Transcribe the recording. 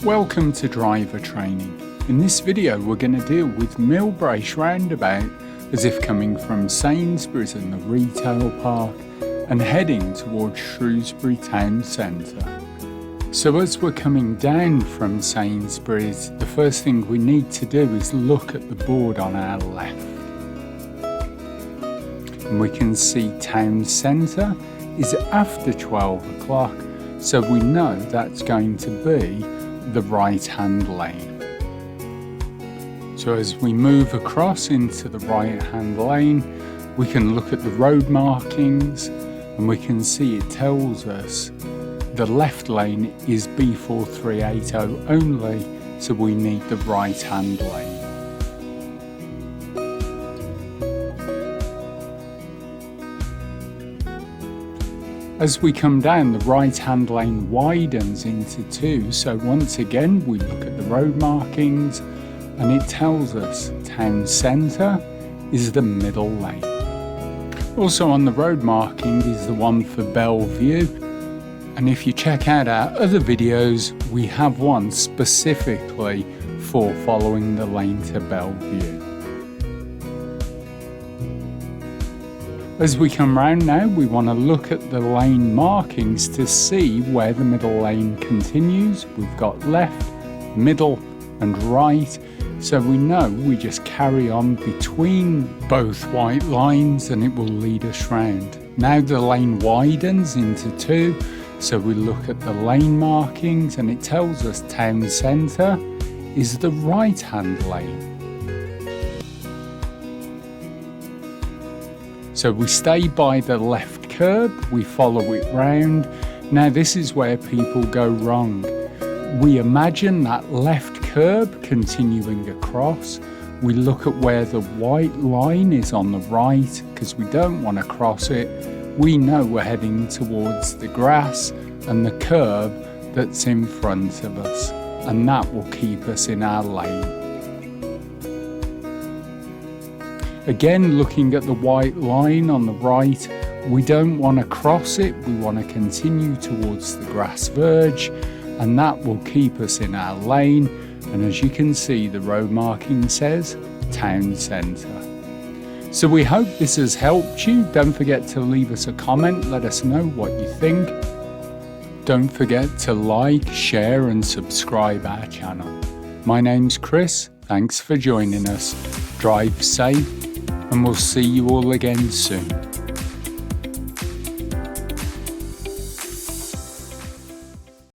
Welcome to driver training. In this video we're going to deal with Meole Roundabout as if coming from Sainsburys and the retail park and heading towards Shrewsbury Town Centre. So as we're coming down from Sainsburys, the first thing we need to do is look at the board on our left. And we can see Town Centre is after 12 o'clock, so we know that's going to be the right hand lane. So as we move across into the right hand lane, we can look at the road markings and we can see it tells us the left lane is B4380 only, so we need the right hand lane. As we come down, the right hand lane widens into two, so once again we look at the road markings and it tells us Town Centre is the middle lane. Also on the road marking is the one for Bellevue, and if you check out our other videos we have one specifically for following the lane to Bellevue. As we come round now, we want to look at the lane markings to see where the middle lane continues. We've got left, middle and right, so we know we just carry on between both white lines and it will lead us round. Now the lane widens into two, so we look at the lane markings and it tells us Town Centre is the right hand lane. So we stay by the left curb, we follow it round. Now this is where people go wrong. We imagine that left curb continuing across. We look at where the white line is on the right because we don't want to cross it. We know we're heading towards the grass and the curb that's in front of us, and that will keep us in our lane. Again, looking at the white line on the right, we don't want to cross it, we want to continue towards the grass verge, and that will keep us in our lane. And as you can see, the road marking says Town Centre. So we hope this has helped you. Don't forget to leave us a comment, let us know what you think. Don't forget to like, share and subscribe our channel. My name's Chris, thanks for joining us. Drive safe, and we'll see you all again soon.